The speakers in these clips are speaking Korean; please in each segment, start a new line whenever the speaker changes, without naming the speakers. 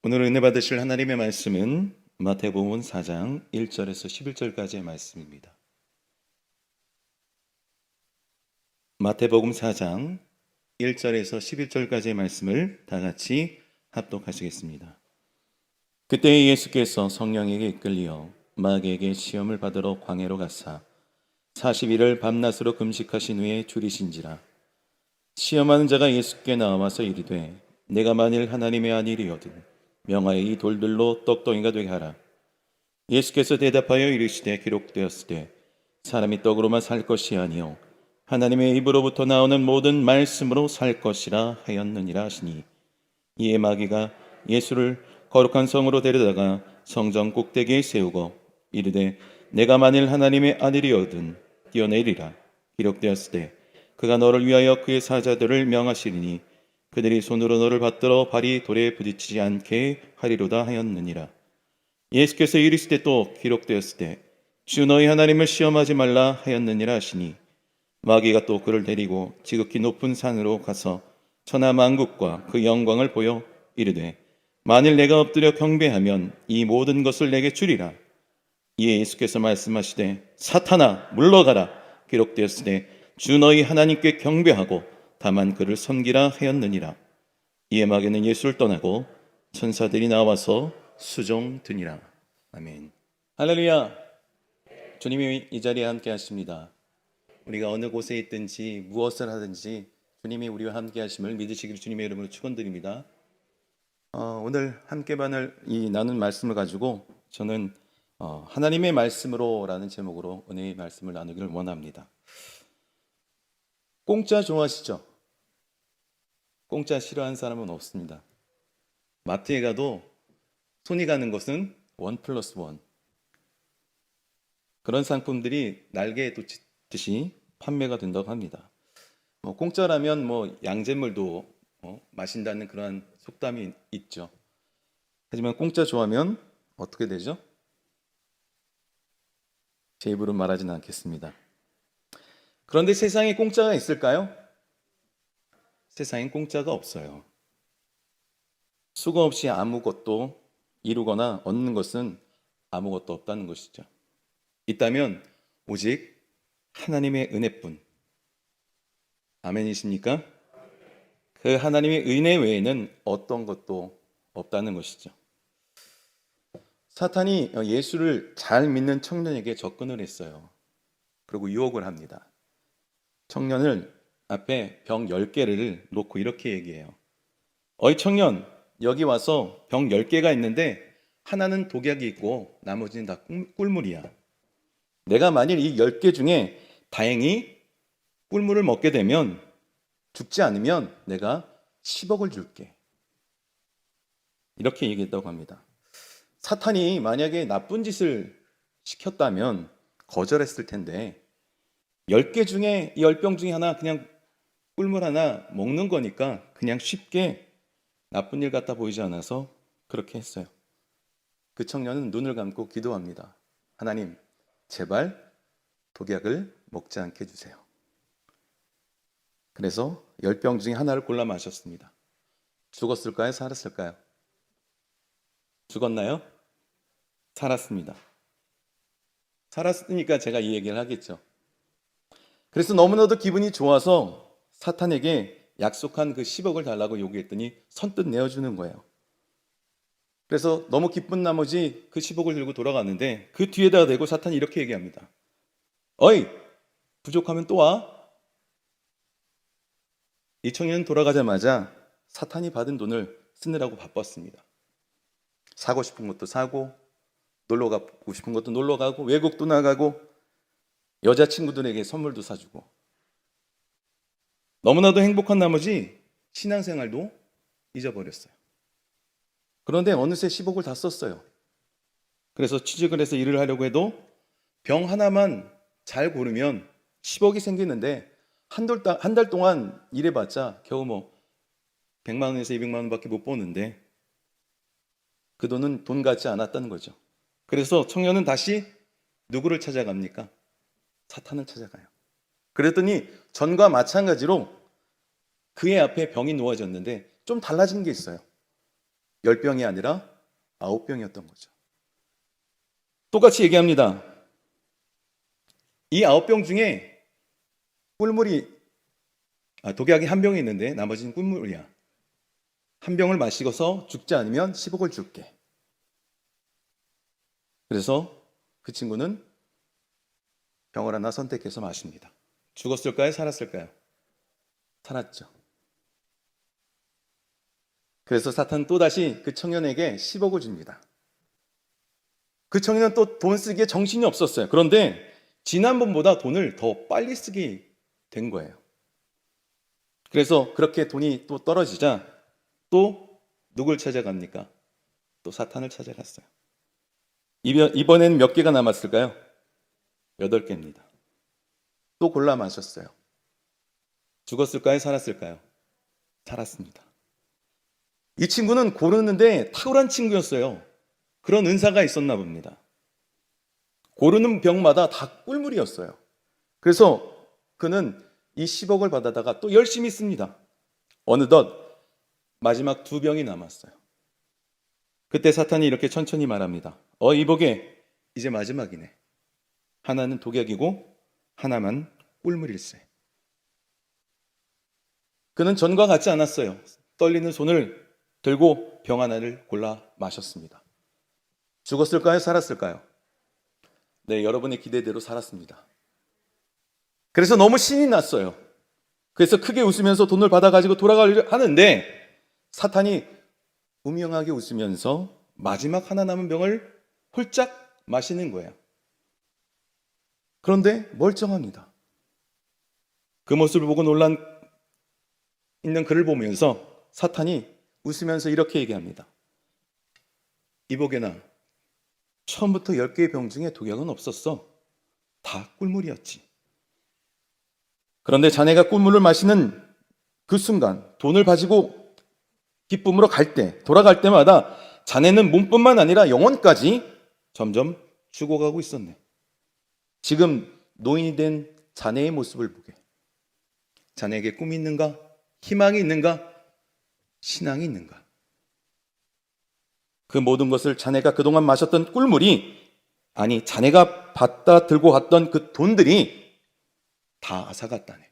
오늘 은혜 받으실 하나님의 말씀은 마태복음 4장 1절에서 11절까지의 말씀입니다. 마태복음 4장 1절에서 11절까지의 말씀을 다 같이 합독하시겠습니다. 그때 예수께서 성령에게 이끌려 마귀에게 시험을 받으러 광야로 가사 40일을 밤낮으로 금식하신 후에 줄이신지라. 시험하는 자가 예수께 나와서 이르되 내가 만일 하나님의 아들이거든 명하여 이 돌들로 떡덩이가 되게 하라. 예수께서 대답하여 이르시되 기록되었으되 사람이 떡으로만 살 것이 아니요 하나님의 입으로부터 나오는 모든 말씀으로 살 것이라 하였느니라 하시니, 이에 마귀가 예수를 거룩한 성으로 데려다가 성전 꼭대기에 세우고 이르되 내가 만일 하나님의 아들이거든 뛰어내리라. 기록되었으되 그가 너를 위하여 그의 사자들을 명하시리니 그들이 손으로 너를 받들어 발이 돌에 부딪히지 않게 하리로다 하였느니라. 예수께서 이르시되 또 기록되었으되 주 너희 하나님을 시험하지 말라 하였느니라 하시니, 마귀가 또 그를 데리고 지극히 높은 산으로 가서 천하 만국과 그 영광을 보여 이르되 만일 내가 엎드려 경배하면 이 모든 것을 내게 주리라. 이에 예수께서 말씀하시되 사탄아 물러가라. 기록되었으되 주 너희 하나님께 경배하고 다만 그를 섬기라 하였느니라. 이에 마귀는 예수를 떠나고 천사들이 나와서 수종드니라. 아멘. 할렐루야. 주님이 이 자리에 함께 하십니다. 우리가 어느 곳에 있든지 무엇을 하든지 주님이 우리와 함께 하심을 믿으시길 주님의 이름으로 축원드립니다. 오늘 함께 나눈 말씀을 가지고 저는 하나님의 말씀으로라는 제목으로 은혜의 말씀을 나누기를 원합니다. 공짜 좋아하시죠? 공짜 싫어하는 사람은 없습니다. 마트에 가도 손이 가는 것은 1+1. 그런 상품들이 날개에 돋듯이 판매가 된다고 합니다. 공짜라면 양잿물도 마신다는 그런 속담이 있죠. 하지만 공짜 좋아하면 어떻게 되죠? 제 입으로 말하진 않겠습니다. 그런데 세상에 공짜가 있을까요? 세상엔 공짜가 없어요. 수고 없이 아무것도 이루거나 얻는 것은 아무것도 없다는 것이죠. 있다면 오직 하나님의 은혜뿐. 아멘이십니까? 그 하나님의 은혜 외에는 어떤 것도 없다는 것이죠. 사탄이 예수를 잘 믿는 청년에게 접근을 했어요. 그리고 유혹을 합니다. 청년을 앞에 병 10개를 놓고 이렇게 얘기해요. 어이 청년, 여기 와서 병 10개가 있는데 하나는 독약이 있고 나머지는 다 꿀물이야. 내가 만일 이 10개 중에 다행히 꿀물을 먹게 되면, 죽지 않으면 내가 10억을 줄게. 이렇게 얘기했다고 합니다. 사탄이 만약에 나쁜 짓을 시켰다면 거절했을 텐데 10개 중에 10병 중에 하나 그냥 꿀물 하나 먹는 거니까 그냥 쉽게 나쁜 일 같아 보이지 않아서 그렇게 했어요. 그 청년은 눈을 감고 기도합니다. 하나님, 제발 독약을 먹지 않게 해주세요. 그래서 10병 중에 하나를 골라 마셨습니다. 죽었을까요? 살았을까요? 죽었나요? 살았습니다. 살았으니까 제가 이 얘기를 하겠죠. 그래서 너무나도 기분이 좋아서 사탄에게 약속한 그 10억을 달라고 요구했더니 선뜻 내어주는 거예요. 그래서 너무 기쁜 나머지 그 10억을 들고 돌아갔는데 그 뒤에다가 대고 사탄이 이렇게 얘기합니다. 어이, 부족하면 또 와. 이 청년은 돌아가자마자 사탄이 받은 돈을 쓰느라고 바빴습니다. 사고 싶은 것도 사고, 놀러 가고 싶은 것도 놀러 가고, 외국도 나가고, 여자친구들에게 선물도 사주고, 너무나도 행복한 나머지 신앙생활도 잊어버렸어요. 그런데 어느새 10억을 다 썼어요. 그래서 취직을 해서 일을 하려고 해도 병 하나만 잘 고르면 10억이 생기는데 한 달 동안 일해봤자 겨우 100만 원에서 200만 원밖에 못 버는데 그 돈은 돈 같지 않았다는 거죠. 그래서 청년은 다시 누구를 찾아갑니까? 사탄을 찾아가요. 그랬더니 전과 마찬가지로 그의 앞에 병이 놓아졌는데 좀 달라진 게 있어요. 10병이 아니라 9병이었던 거죠. 똑같이 얘기합니다. 이 9병 중에 독약이 한 병이 있는데 나머지는 꿀물이야. 한 병을 마시고서 죽지 않으면 10억을 줄게. 그래서 그 친구는 병을 하나 선택해서 마십니다. 죽었을까요? 살았을까요? 살았죠. 그래서 사탄은 또다시 그 청년에게 10억을 줍니다. 그 청년은 또 돈 쓰기에 정신이 없었어요. 그런데 지난번보다 돈을 더 빨리 쓰게 된 거예요. 그래서 그렇게 돈이 또 떨어지자 또 누굴 찾아갑니까? 또 사탄을 찾아갔어요. 이번에는 몇 개가 남았을까요? 8개입니다. 또 골라 마셨어요. 죽었을까요? 살았을까요? 살았습니다. 이 친구는 고르는데 탁월한 친구였어요. 그런 은사가 있었나 봅니다. 고르는 병마다 다 꿀물이었어요. 그래서 그는 이 10억을 받아다가 또 열심히 씁니다. 어느덧 마지막 2병이 남았어요. 그때 사탄이 이렇게 천천히 말합니다. 이복에 이제 마지막이네. 하나는 독약이고 하나만 꿀물일세. 그는 전과 같지 않았어요. 떨리는 손을 들고 병 하나를 골라 마셨습니다. 죽었을까요? 살았을까요? 네, 여러분의 기대대로 살았습니다. 그래서 너무 신이 났어요. 그래서 크게 웃으면서 돈을 받아가지고 돌아가려 하는데 사탄이 우명하게 웃으면서 마지막 하나 남은 병을 홀짝 마시는 거예요. 그런데 멀쩡합니다. 그 모습을 보고 놀란 있는 그를 보면서 사탄이 웃으면서 이렇게 얘기합니다. 이복에나 처음부터 10개의 병 중에 독약은 없었어. 다 꿀물이었지. 그런데 자네가 꿀물을 마시는 그 순간 돈을 가지고 기쁨으로 돌아갈 때마다 자네는 몸뿐만 아니라 영혼까지 점점 죽어가고 있었네. 지금 노인이 된 자네의 모습을 보게. 자네에게 꿈이 있는가? 희망이 있는가? 신앙이 있는가? 그 모든 것을 자네가 그동안 마셨던 꿀물이, 아니 자네가 받다 들고 갔던 그 돈들이 다 앗아갔다네.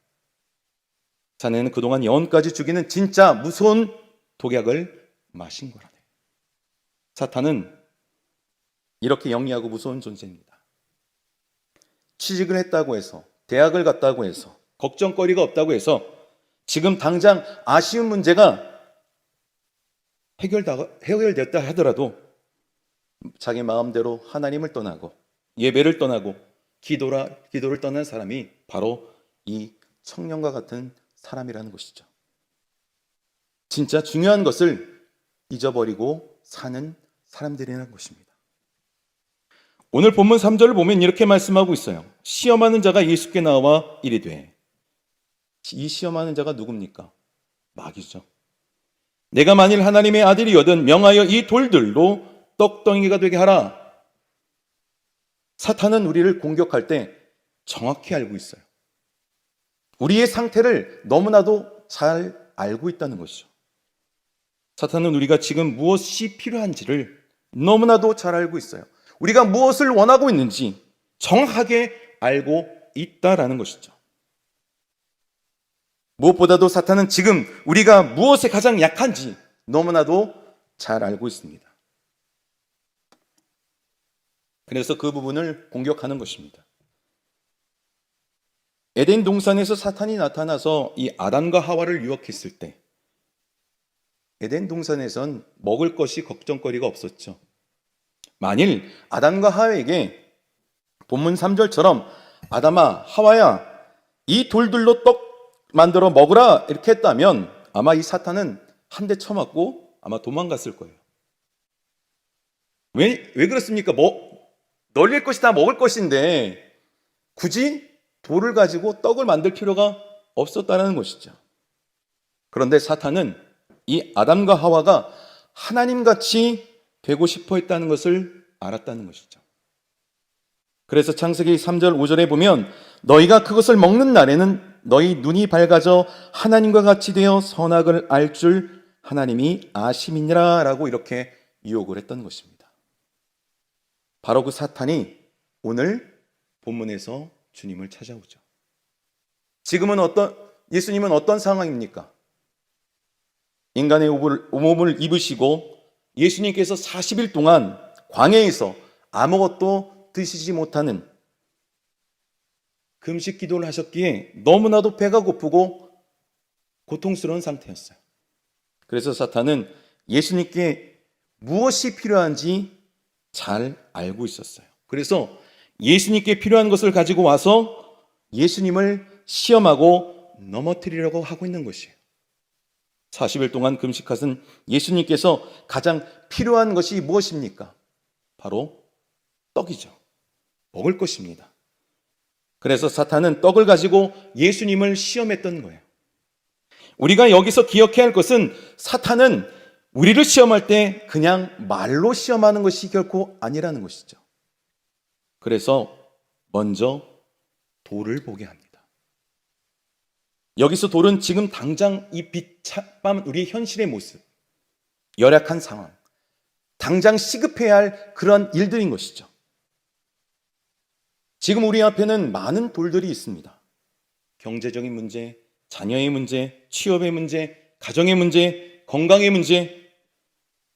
자네는 그동안 영혼까지 죽이는 진짜 무서운 독약을 마신 거라네. 사탄은 이렇게 영리하고 무서운 존재입니다. 취직을 했다고 해서, 대학을 갔다고 해서, 걱정거리가 없다고 해서 지금 당장 아쉬운 문제가 해결됐다 하더라도 자기 마음대로 하나님을 떠나고 예배를 떠나고 기도를 떠난 사람이 바로 이 청년과 같은 사람이라는 것이죠. 진짜 중요한 것을 잊어버리고 사는 사람들이라는 것입니다. 오늘 본문 3절을 보면 이렇게 말씀하고 있어요. 시험하는 자가 예수께 나와 이르되. 이 시험하는 자가 누굽니까? 마귀죠. 내가 만일 하나님의 아들이거든 명하여 이 돌들로 떡덩이가 되게 하라. 사탄은 우리를 공격할 때 정확히 알고 있어요. 우리의 상태를 너무나도 잘 알고 있다는 것이죠. 사탄은 우리가 지금 무엇이 필요한지를 너무나도 잘 알고 있어요. 우리가 무엇을 원하고 있는지 정확하게 알고 있다라는 것이죠. 무엇보다도 사탄은 지금 우리가 무엇에 가장 약한지 너무나도 잘 알고 있습니다. 그래서 그 부분을 공격하는 것입니다. 에덴 동산에서 사탄이 나타나서 이 아담과 하와를 유혹했을 때 에덴 동산에선 먹을 것이 걱정거리가 없었죠. 만일 아담과 하와에게 본문 3절처럼 아담아, 하와야, 이 돌들로 떡 만들어 먹으라 이렇게 했다면 아마 이 사탄은 한 대 쳐맞고 아마 도망갔을 거예요. 왜 그렇습니까? 널릴 것이 다 먹을 것인데 굳이 돌을 가지고 떡을 만들 필요가 없었다는 것이죠. 그런데 사탄은 이 아담과 하와가 하나님같이 되고 싶어 했다는 것을 알았다는 것이죠. 그래서 창세기 3절 5절에 보면 너희가 그것을 먹는 날에는 너희 눈이 밝아져 하나님과 같이 되어 선악을 알 줄 하나님이 아심이니라 라고 이렇게 유혹을 했던 것입니다. 바로 그 사탄이 오늘 본문에서 주님을 찾아오죠. 지금은 예수님은 어떤 상황입니까? 인간의 몸을 입으시고 예수님께서 40일 동안 광야에서 아무것도 드시지 못하는 금식 기도를 하셨기에 너무나도 배가 고프고 고통스러운 상태였어요. 그래서 사탄은 예수님께 무엇이 필요한지 잘 알고 있었어요. 그래서 예수님께 필요한 것을 가지고 와서 예수님을 시험하고 넘어뜨리려고 하고 있는 것이에요. 40일 동안 금식하신 예수님께서 가장 필요한 것이 무엇입니까? 바로 떡이죠. 먹을 것입니다. 그래서 사탄은 떡을 가지고 예수님을 시험했던 거예요. 우리가 여기서 기억해야 할 것은 사탄은 우리를 시험할 때 그냥 말로 시험하는 것이 결코 아니라는 것이죠. 그래서 먼저 돌을 보게 합니다. 여기서 돌은 지금 당장 이 비참한 우리의 현실의 모습, 열악한 상황, 당장 시급해야 할 그런 일들인 것이죠. 지금 우리 앞에는 많은 돌들이 있습니다. 경제적인 문제, 자녀의 문제, 취업의 문제, 가정의 문제, 건강의 문제,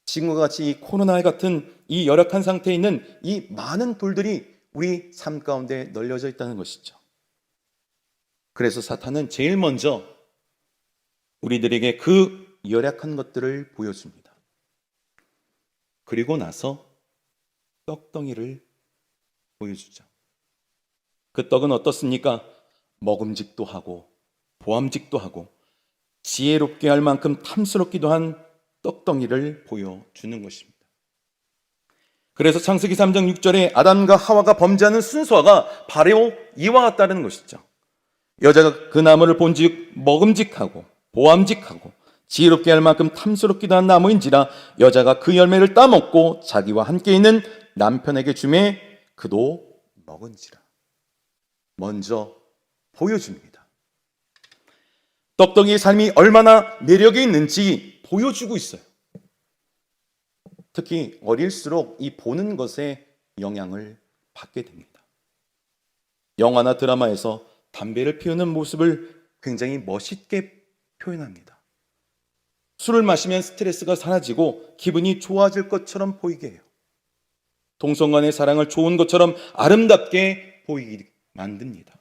지금과 같이 이 코로나 같은 이 열악한 상태에 있는 이 많은 돌들이 우리 삶 가운데 널려져 있다는 것이죠. 그래서 사탄은 제일 먼저 우리들에게 그 열악한 것들을 보여줍니다. 그리고 나서 떡덩이를 보여주죠. 그 떡은 어떻습니까? 먹음직도 하고 보암직도 하고 지혜롭게 할 만큼 탐스럽기도 한 떡덩이를 보여주는 것입니다. 그래서 창세기 3장 6절에 아담과 하와가 범죄하는 순서가 바로 이와 같다는 것이죠. 여자가 그 나무를 본즉 먹음직하고 보암직하고 지혜롭게 할 만큼 탐스럽기도 한 나무인지라 여자가 그 열매를 따먹고 자기와 함께 있는 남편에게 주매 그도 먹은지라. 먼저 보여줍니다. 떡덩이의 삶이 얼마나 매력이 있는지 보여주고 있어요. 특히 어릴수록 이 보는 것에 영향을 받게 됩니다. 영화나 드라마에서 담배를 피우는 모습을 굉장히 멋있게 표현합니다. 술을 마시면 스트레스가 사라지고 기분이 좋아질 것처럼 보이게 해요. 동성간의 사랑을 좋은 것처럼 아름답게 보이게 만듭니다.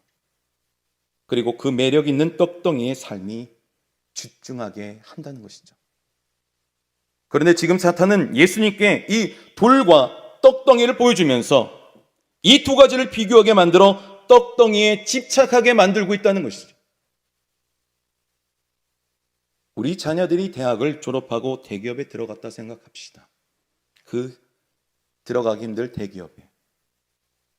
그리고 그 매력 있는 떡덩이의 삶이 집중하게 한다는 것이죠. 그런데 지금 사탄은 예수님께 이 돌과 떡덩이를 보여주면서 이 두 가지를 비교하게 만들어 떡덩이에 집착하게 만들고 있다는 것이죠. 우리 자녀들이 대학을 졸업하고 대기업에 들어갔다 생각합시다. 그 들어가기 힘들 대기업에.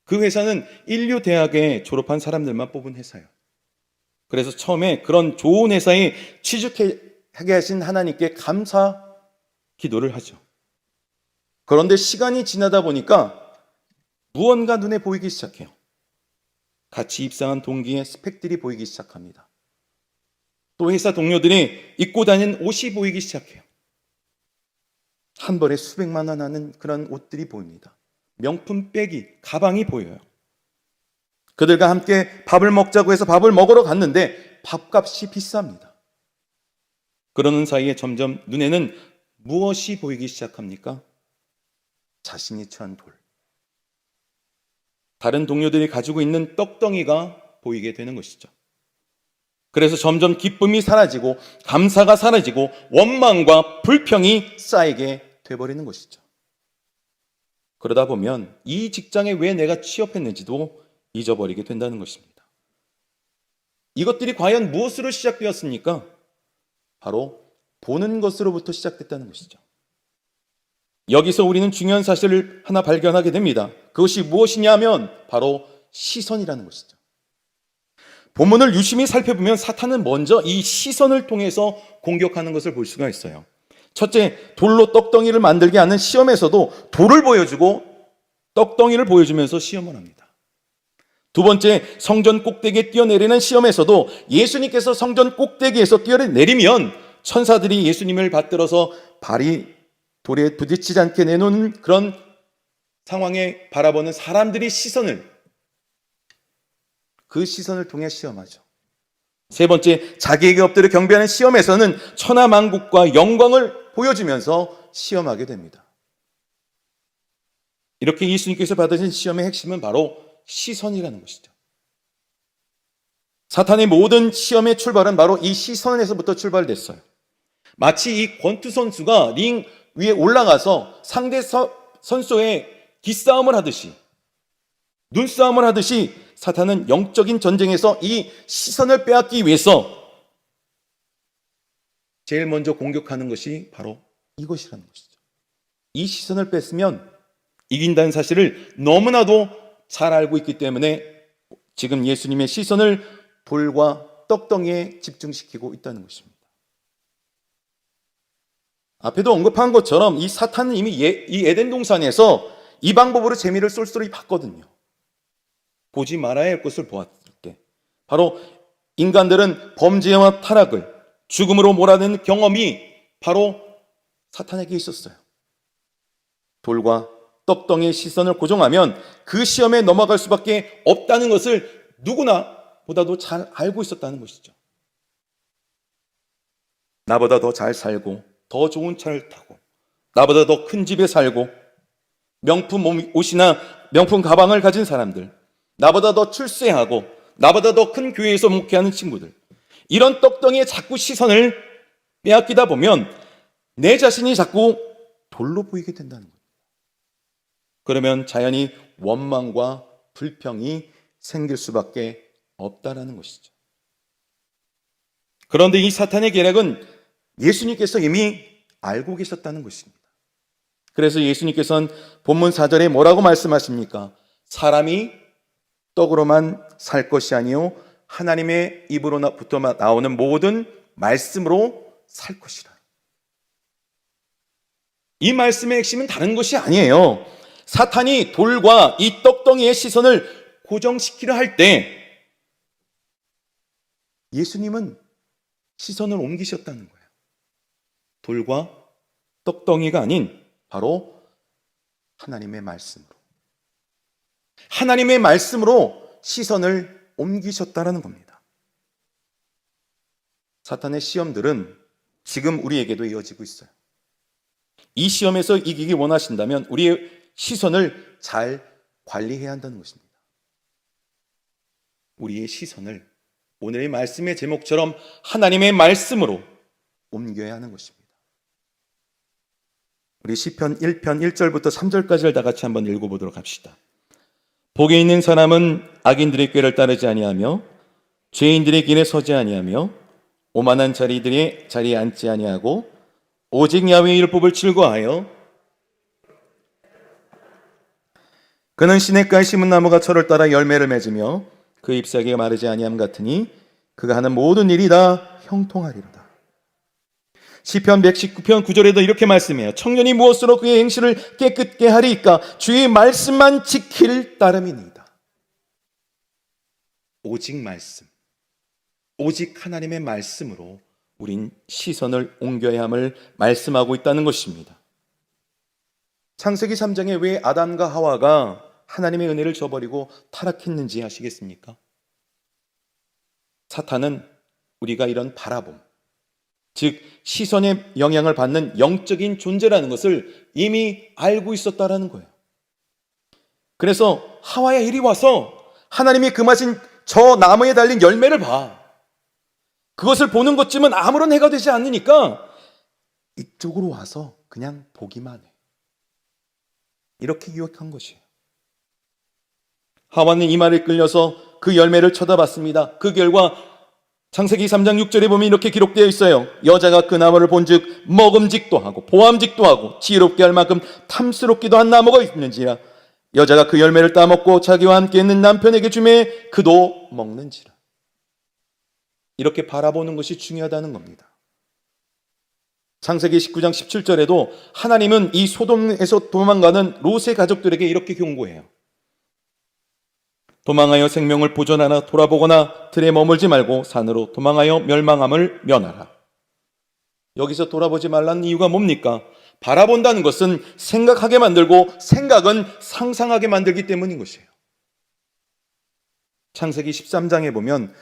그 회사는 인류 대학에 졸업한 사람들만 뽑은 회사예요. 그래서 처음에 그런 좋은 회사에 취직하게 하신 하나님께 감사 기도를 하죠. 그런데 시간이 지나다 보니까 무언가 눈에 보이기 시작해요. 같이 입사한 동기의 스펙들이 보이기 시작합니다. 또 회사 동료들이 입고 다니는 옷이 보이기 시작해요. 한 벌에 수백만 원 하는 그런 옷들이 보입니다. 명품 백이, 가방이 보여요. 그들과 함께 밥을 먹자고 해서 밥을 먹으러 갔는데 밥값이 비쌉니다. 그러는 사이에 점점 눈에는 무엇이 보이기 시작합니까? 자신이 처한 돌. 다른 동료들이 가지고 있는 떡덩이가 보이게 되는 것이죠. 그래서 점점 기쁨이 사라지고 감사가 사라지고 원망과 불평이 쌓이게 돼버리는 것이죠. 그러다 보면 이 직장에 왜 내가 취업했는지도 잊어버리게 된다는 것입니다. 이것들이 과연 무엇으로 시작되었습니까? 바로 보는 것으로부터 시작됐다는 것이죠. 여기서 우리는 중요한 사실을 하나 발견하게 됩니다. 그것이 무엇이냐면 바로 시선이라는 것이죠. 본문을 유심히 살펴보면 사탄은 먼저 이 시선을 통해서 공격하는 것을 볼 수가 있어요. 첫째, 돌로 떡덩이를 만들게 하는 시험에서도 돌을 보여주고 떡덩이를 보여주면서 시험을 합니다. 두 번째, 성전 꼭대기에 뛰어내리는 시험에서도 예수님께서 성전 꼭대기에서 뛰어내리면 천사들이 예수님을 받들어서 발이 돌에 부딪히지 않게 내놓는 그런 상황에 바라보는 사람들이 그 시선을 통해 시험하죠. 세 번째, 자기에게 엎드려 경배하는 시험에서는 천하만국과 영광을 보여주면서 시험하게 됩니다. 이렇게 예수님께서 받으신 시험의 핵심은 바로 시선이라는 것이죠. 사탄의 모든 시험의 출발은 바로 이 시선에서부터 출발됐어요. 마치 이 권투 선수가 링 위에 올라가서 상대 선수의 기싸움을 하듯이, 눈싸움을 하듯이 사탄은 영적인 전쟁에서 이 시선을 빼앗기 위해서 제일 먼저 공격하는 것이 바로 이것이라는 것이죠. 이 시선을 뺐으면 이긴다는 사실을 너무나도 잘 알고 있기 때문에 지금 예수님의 시선을 돌과 떡덩이에 집중시키고 있다는 것입니다. 앞에도 언급한 것처럼 이 사탄은 이미 이 에덴 동산에서 이 방법으로 재미를 쏠쏠히 봤거든요. 보지 말아야 할 것을 보았을 때 바로 인간들은 범죄와 타락을 죽음으로 몰아내는 경험이 바로 사탄에게 있었어요. 돌과 떡덩이의 시선을 고정하면 그 시험에 넘어갈 수밖에 없다는 것을 누구나 보다도 잘 알고 있었다는 것이죠. 나보다 더 잘 살고 더 좋은 차를 타고 나보다 더 큰 집에 살고 명품 옷이나 명품 가방을 가진 사람들, 나보다 더 출세하고 나보다 더 큰 교회에서 목회하는 친구들, 이런 떡덩이에 자꾸 시선을 빼앗기다 보면 내 자신이 자꾸 돌로 보이게 된다는 거예요. 그러면 자연히 원망과 불평이 생길 수밖에 없다라는 것이죠. 그런데 이 사탄의 계략은 예수님께서 이미 알고 계셨다는 것입니다. 그래서 예수님께서는 본문 4절에 뭐라고 말씀하십니까? 사람이 떡으로만 살 것이 아니요 하나님의 입으로부터 나오는 모든 말씀으로 살 것이라. 이 말씀의 핵심은 다른 것이 아니에요. 사탄이 돌과 이 떡덩이의 시선을 고정시키려 할 때 예수님은 시선을 옮기셨다는 거예요. 돌과 떡덩이가 아닌 바로 하나님의 말씀으로. 하나님의 말씀으로 시선을 옮기셨다는 겁니다. 사탄의 시험들은 지금 우리에게도 이어지고 있어요. 이 시험에서 이기기 원하신다면 우리의 시선을 잘 관리해야 한다는 것입니다. 우리의 시선을 오늘의 말씀의 제목처럼 하나님의 말씀으로 옮겨야 하는 것입니다. 우리 시편 1편 1절부터 3절까지를 다 같이 한번 읽어보도록 합시다. 복에 있는 사람은 악인들의 꾀를 따르지 아니하며 죄인들의 길에 서지 아니하며 오만한 자리들의 자리에 앉지 아니하고 오직 야훼의 율법을 즐거워하여 그는 시냇가에 심은 나무가 철을 따라 열매를 맺으며 그 잎사귀가 마르지 아니함 같으니 그가 하는 모든 일이 다 형통하리로다. 시편 119편 9절에도 이렇게 말씀해요. 청년이 무엇으로 그의 행실을 깨끗게 하리이까? 주의 말씀만 지킬 따름이니이다. 오직 말씀, 오직 하나님의 말씀으로 우린 시선을 옮겨야 함을 말씀하고 있다는 것입니다. 창세기 3장에 왜 아담과 하와가 하나님의 은혜를 저버리고 타락했는지 아시겠습니까? 사탄은 우리가 이런 바라봄, 즉 시선의 영향을 받는 영적인 존재라는 것을 이미 알고 있었다라는 거예요. 그래서 하와야 이리 와서 하나님이 금하신 저 나무에 달린 열매를 봐. 그것을 보는 것쯤은 아무런 해가 되지 않으니까 이쪽으로 와서 그냥 보기만 해. 이렇게 유혹한 것이에요. 하와는 이 말에 끌려서 그 열매를 쳐다봤습니다. 그 결과 창세기 3장 6절에 보면 이렇게 기록되어 있어요. 여자가 그 나무를 본즉 먹음직도 하고 보암직도 하고 지혜롭게 할 만큼 탐스럽기도 한 나무가 있는지라. 여자가 그 열매를 따먹고 자기와 함께 있는 남편에게 주매 그도 먹는지라. 이렇게 바라보는 것이 중요하다는 겁니다. 창세기 19장 17절에도 하나님은 이 소돔에서 도망가는 롯의 가족들에게 이렇게 경고해요. 도망하여 생명을 보존하나 돌아보거나 들에 머물지 말고 산으로 도망하여 멸망함을 면하라. 여기서 돌아보지 말라는 이유가 뭡니까? 바라본다는 것은 생각하게 만들고 생각은 상상하게 만들기 때문인 것이에요. 창세기 13장에 보면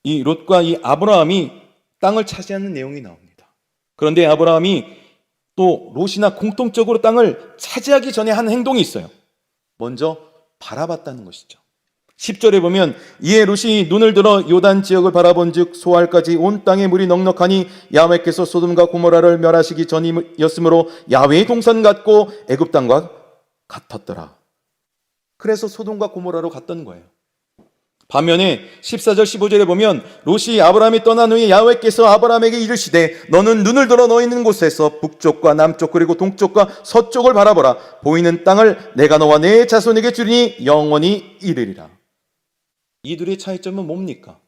이 롯과 이 아브라함이 땅을 차지하는 내용이 나옵니다. 그런데 아브라함이 또 롯이나 공통적으로 땅을 차지하기 전에 한 행동이 있어요. 먼저 바라봤다는 것이죠. 10절에 보면 이에 롯이 눈을 들어 요단 지역을 바라본즉 소알까지 온 땅에 물이 넉넉하니 야훼께서 소돔과 고모라를 멸하시기 전이었으므로 야훼의 동산 같고 애굽 땅과 같았더라. 그래서 소돔과 고모라로 갔던 거예요. 반면에 14절 15절에 보면 롯이 아브라함이 떠난 후에 야훼께서 아브라함에게 이르시되 너는 눈을 들어 너 있는 곳에서 북쪽과 남쪽 그리고 동쪽과 서쪽을 바라보라. 보이는 땅을 내가 너와 내 자손에게 주리니 영원히 이르리라. 이 둘의 차이점은 뭡니까?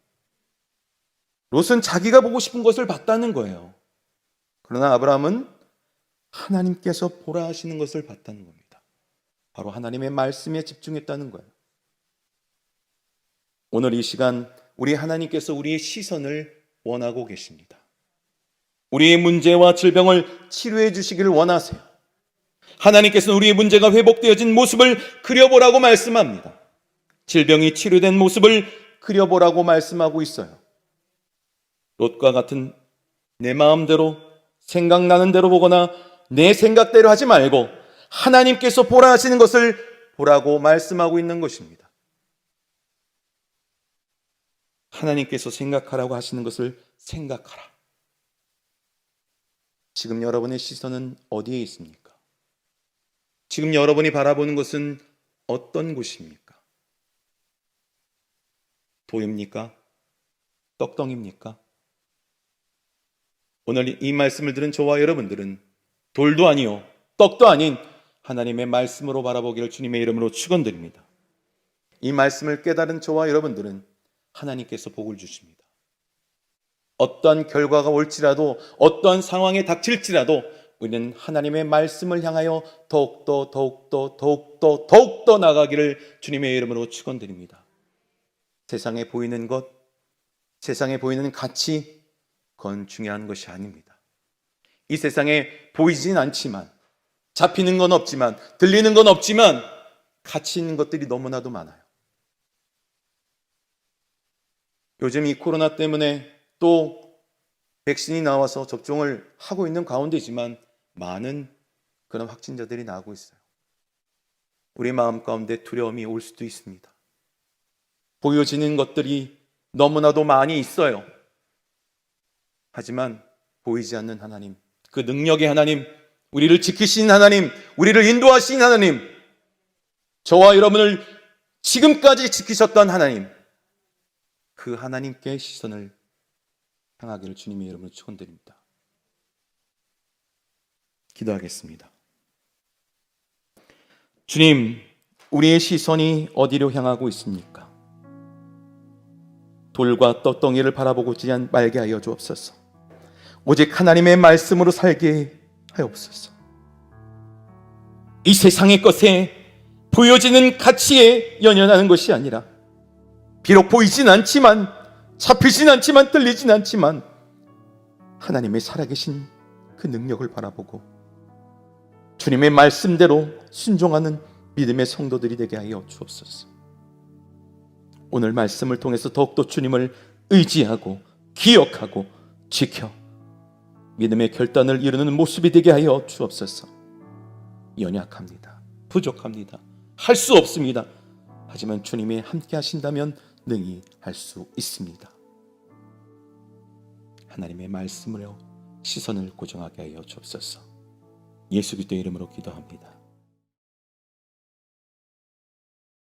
롯은 자기가 보고 싶은 것을 봤다는 거예요. 그러나 아브라함은 하나님께서 보라 하시는 것을 봤다는 겁니다. 바로 하나님의 말씀에 집중했다는 거예요. 오늘 이 시간 우리 하나님께서 우리의 시선을 원하고 계십니다. 우리의 문제와 질병을 치료해 주시기를 원하세요. 하나님께서는 우리의 문제가 회복되어진 모습을 그려보라고 말씀합니다. 질병이 치료된 모습을 그려보라고 말씀하고 있어요. 롯과 같은 내 마음대로 생각나는 대로 보거나 내 생각대로 하지 말고 하나님께서 보라 하시는 것을 보라고 말씀하고 있는 것입니다. 하나님께서 생각하라고 하시는 것을 생각하라. 지금 여러분의 시선은 어디에 있습니까? 지금 여러분이 바라보는 것은 어떤 곳입니까? 돌입니까? 떡덩입니까? 오늘 이 말씀을 들은 저와 여러분들은 돌도 아니요 떡도 아닌 하나님의 말씀으로 바라보기를 주님의 이름으로 축원드립니다. 이 말씀을 깨달은 저와 여러분들은 하나님께서 복을 주십니다. 어떤 결과가 올지라도 어떤 상황에 닥칠지라도 우리는 하나님의 말씀을 향하여 더욱더 나가기를 주님의 이름으로 축원드립니다. 세상에 보이는 것, 세상에 보이는 가치, 그건 중요한 것이 아닙니다. 이 세상에 보이진 않지만, 잡히는 건 없지만, 들리는 건 없지만 가치 있는 것들이 너무나도 많아요. 요즘 이 코로나 때문에 또 백신이 나와서 접종을 하고 있는 가운데지만 많은 그런 확진자들이 나오고 있어요. 우리 마음 가운데 두려움이 올 수도 있습니다. 보여지는 것들이 너무나도 많이 있어요. 하지만 보이지 않는 하나님, 그 능력의 하나님, 우리를 지키신 하나님, 우리를 인도하신 하나님, 저와 여러분을 지금까지 지키셨던 하나님, 그 하나님께 시선을 향하기를 주님의 이름으로 축원드립니다. 기도하겠습니다. 주님, 우리의 시선이 어디로 향하고 있습니까? 돌과 떡덩이를 바라보고지 말게 하여 주옵소서. 오직 하나님의 말씀으로 살게 하옵소서. 이 세상의 것에 보여지는 가치에 연연하는 것이 아니라 비록 보이진 않지만, 잡히진 않지만, 들리진 않지만 하나님의 살아계신 그 능력을 바라보고 주님의 말씀대로 순종하는 믿음의 성도들이 되게 하여 주옵소서. 오늘 말씀을 통해서 더욱더 주님을 의지하고 기억하고 지켜 믿음의 결단을 이루는 모습이 되게 하여 주옵소서. 연약합니다. 부족합니다. 할 수 없습니다. 하지만 주님이 함께 하신다면 능히 할 수 있습니다. 하나님의 말씀으로 시선을 고정하게 하여 주옵소서. 예수 그리스도의 이름으로 기도합니다.